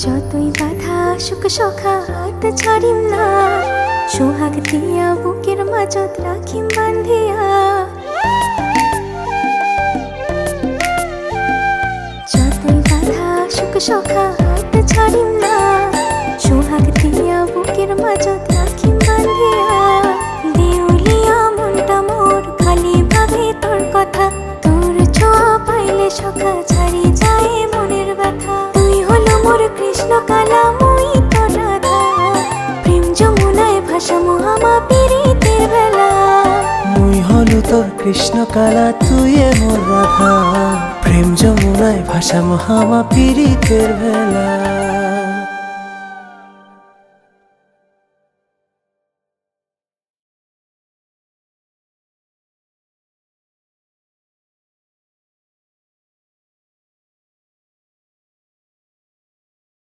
যতই বাধা সুখ সখা হাত ছাড়িম না, সোহাগ দিয়া বুকের মাঝত রাখিম বান্ধিয়া। যতই বাধা সুখ সখা হাত ছাড়িম না, সোহাগ দিয়া বুকের মাঝত রাখিম বান্ধিয়া। দেউলিয়া মনটা মোর খালি ভাবে তোর কথা, তোর ছোঁয়া পাইলে সখা ছাড়ি যায় মনের ব্যথা। তুই হলো মোর কৃষ্ণ কালা, মুই তোর রাধা, প্রেম যমুনায় ভাসামো আমা পীড়িতের বেলা। মুই হলু তোর কৃষ্ণ কালা, তুই মোর রাধা, প্রেম যমুনায় ভাসামো আমা পীড়িতের বেলা।